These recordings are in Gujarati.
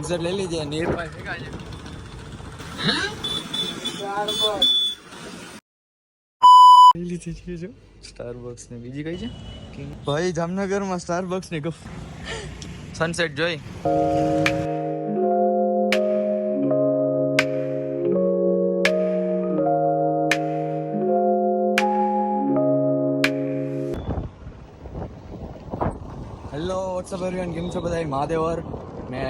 એક્ઝેટ લઈ લીજે નીર પાસે શેકાય છે સ્ટારબક્સ ને બીજી કઈ છે ભાઈ જામનગરમાં સ્ટારબક્સ ને ગફ સનસેટ જોઈ હેલો વોટ્સઅપ એવરીવન કેમ છો બધા મહાદેવર ને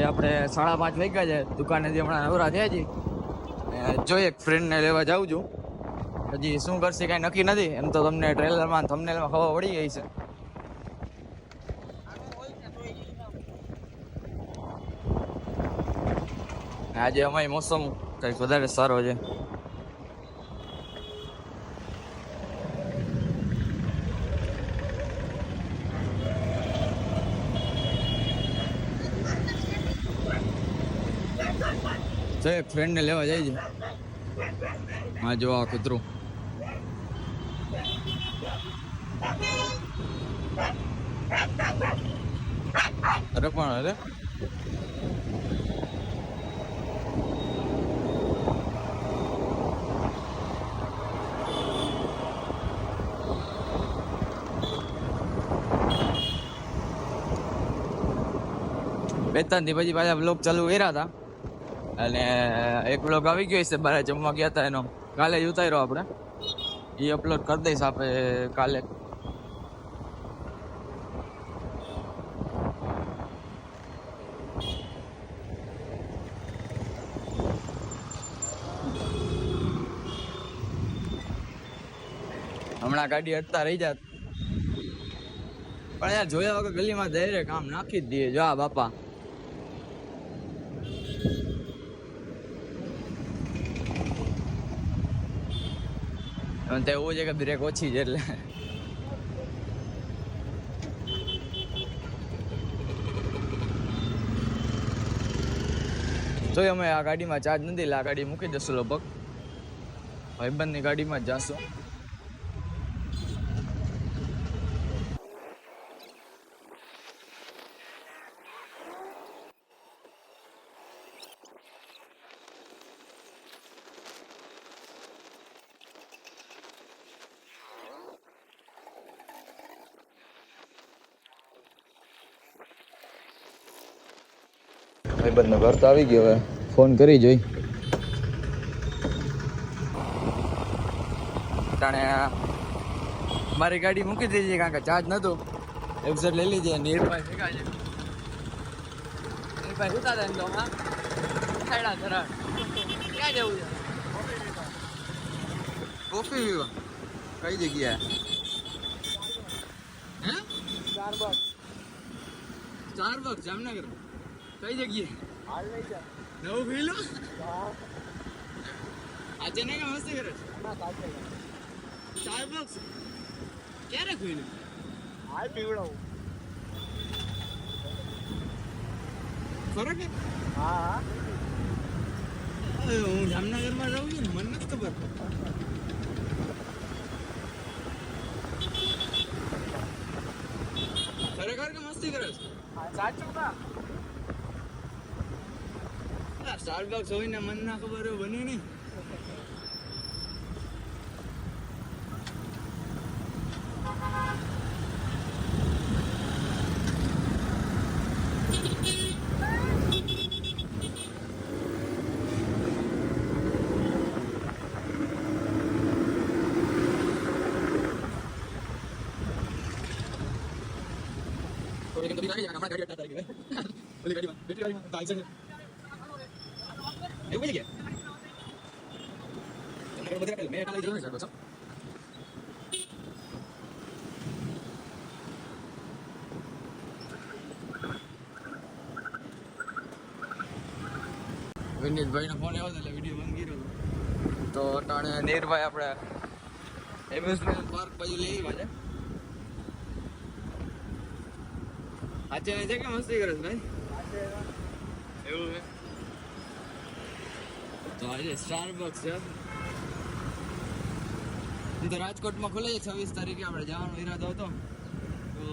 આપણે 5:30 વાગ્યા છે દુકાનેથી હમણાં નવરા થયા છીએ જોઈએ એક ફ્રેન્ડને લેવા જાઉં છું હજી શું કરશે કાંઈ નક્કી નથી એમ તો તમને ટ્રેલરમાં થંબનેલમાં ખબર પડી ગઈ છે આજે અમારી મોસમ કંઈક વધારે સારો છે તો એક ફ્રેન્ડને લેવા જાય છે હા જો આ કૂતરું અરે પણ અરે બે 3 દી પછી પાછા બ્લોગ ચાલુ કર્યા હતા અને એક બ્લોગ આવી ગયો છે બારે જમવા ગયા હતા એનો કાલે જ ઉતાર્યો આપણે એ અપલોડ કરી દઈશ આપણે કાલે હમણાં ગાડી અટતા રહી જાત પણ યાર જોયા વગર ગલીમાં ધૈર્ય કામ નાખી જ દઈએ જો આ બાપા તો એવું છે કે બ્રેક ઓછી છે એટલે તો અમે આ ગાડીમાં ચાર્જ નથી એટલે આ ગાડી મૂકી દઈશું લગભગ ભાઈબંધની ગાડીમાં જ જાશું ભાઈબંધનો ઘર તો આવી ગયો હવે ફોન કરી જોઈ તાણે મારી ગાડી મૂકી દીધી કારણ કે ચાર્જ નહોતો એક્ઝેટ લઈ લીધી નીરભાઈ શેકાય છે નીરભાઈ ઉતા હતા એમ તો હા સાઈડા ધરાડ ક્યાં જવું છે કોફી પીવા કઈ જગ્યાએ હે સ્ટારબક્સ જામનગર કઈ જગ્યાએ હાલ લઈ જા નવું પીલું આજે નહીં કે મસ્તી કરે સ્ટારબક્સ ક્યારે ખુલ્યું હાલ પીવડાવું ખરો કે હા હું જામનગરમાં રહું છું ને મને નથી ખબર ખરેખર કે મસ્તી કરે છે સાચું કા સ્ટારબક્સ હોય ને મન ના ખબર હોય બને નહીં એવું કઈ ગયા મેં એટલા લઈ જવાનું વિનીતભાઈનો ફોન આવ્યો એટલે વિડીયો બંધ કર્યો તો અટાણે નીરભાઈ આપણે એમ્યુઝમેન્ટ પાર્ક બાજુ લઈ આવ્યા છે આજે છે કે મસ્તી કરે છે ભાઈ એવું છે તો આજે સ્ટારબક્સ છે તો રાજકોટમાં ખુલે છે 26 તારીખે આપણે જવાનો ઈરાદો હતો તો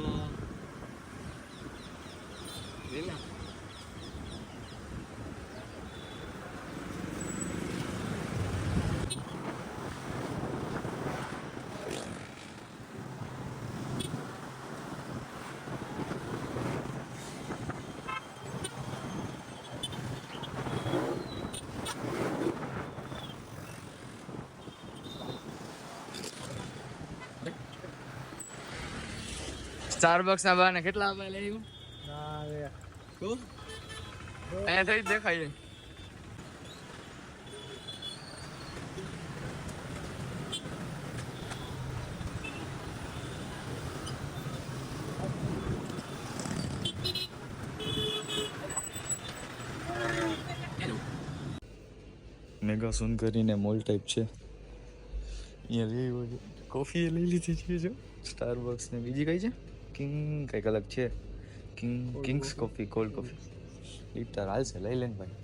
સ્ટારબક્સ ના બહાને કેટલા આપે લઈ આવ્યું? અહીંયા થઈ જ દેખાય છે. મેગા સોન કરીને મોલ ટાઈપ છે. અહીંયા લઈ આવ્યો કોફી લઈ લીધી છે જો સ્ટારબક્સ ને બીજી કઈ છે કિંગ કંઈક અલગ છે Kings coffee cold coffee litre હાલશે લઈ લેને ભાઈ.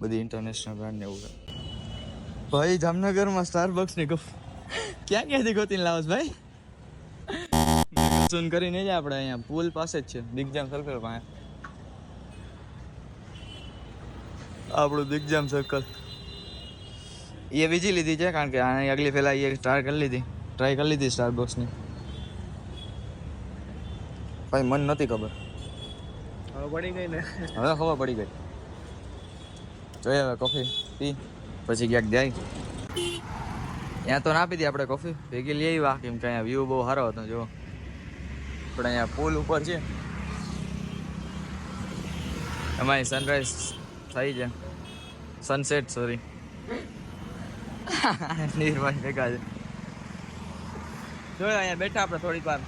બધી ઇન્ટરનેશનલ બ્રાન્ડ ને એવું છે ભાઈ. જામનગરમાં સ્ટારબક્સ ની કોફી ક્યાંથી ગોતીને લાવસ ભાઈ? સોન કરીને જ આપણે અહીંયા પુલ પાસે જ છે બિગ જામ સર્કલ પાસે. આપણું બિગ જામ સર્કલ એ બીજી લીધી છે કારણ કે આની આગલી પહેલા એ ટ્રાય કરી લીધી સ્ટારબક્સની. ભાઈ મન નથી ખબર, હવે પડી ગઈ ને. હવે ખબર પડી ગઈ. જોઈએ હવે કોફી પી પછી ક્યાંક જાય. ત્યાં તો ના પીધી આપણે કોફી ભેગી લઈ આવ્યા કેમ કે અહીંયા વ્યૂ બહુ સારો હતો. જો આપણે અહીંયા પુલ ઉપર છે એમાં સનરાઈઝ થઈ છે, સનસેટ સોરી. નીરભાઈ ભેગા છે જોયો અહીંયા બેઠા આપણે થોડીક વાર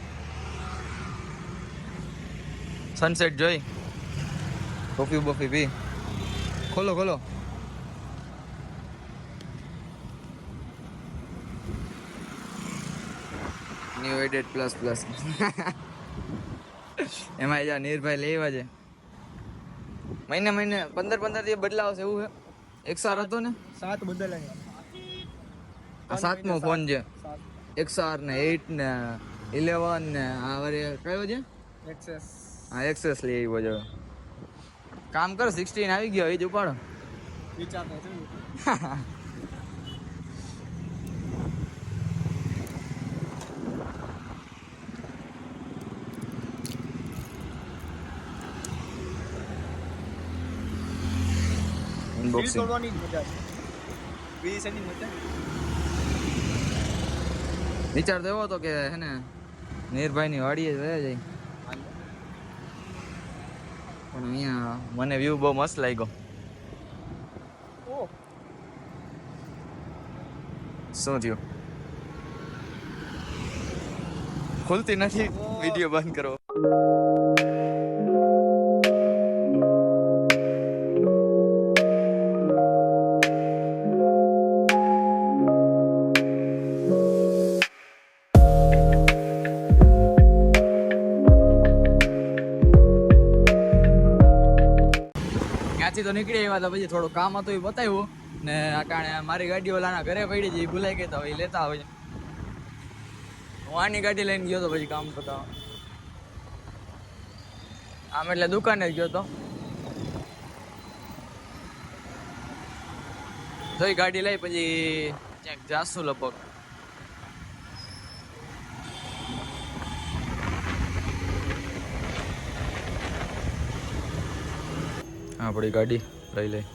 સનસેટ જોઈ કોફી બોફી પી. ખોલો ન્યુ એડેડ પ્લસ એમાં જા નીરભાઈ લેવા છે. મહિને 15 દિવસ બદલાવશે એવું છે. XR હતો ને 7 બદલાય. આ 7મો ફોન છે. XR ને 8 ને 11 ને આ વારે કયો છે એક્સેસ. હા એક્સેસ લઈ આવ્યો છે. કામ કર 16 આવી ગયો એ જ ઉપાડો. વિચારતો છું અનબોક્સિંગ કરવાની મજા છે. વીસની મજા. વિચાર તો એવો હતો કે હે ને નીરભાઈની વાડીએ રહ્યા જાય પણ અહીંયા મને વ્યૂ બહુ મસ્ત લાગ્યો. શું થયું? ખુલતી નથી. વિડીયો બંધ કરો. ત્યાંથી તો નીકળી આવ્યા હતા પછી થોડું કામ હતું એ બતાવ્યું ને અટાણે મારી ગાડી ઓલાના ઘરે પડી જઈ ભૂલાઈ ગઈ તો એ લેતા હોય. હું આની ગાડી લઈને ગયો તો પછી કામ કરતા આમ એટલે દુકાને જ ગયો તો જોઈ ગાડી લઈ પછી ક્યાંક જાસુ લપક. આપણી ગાડી લઈ લઈ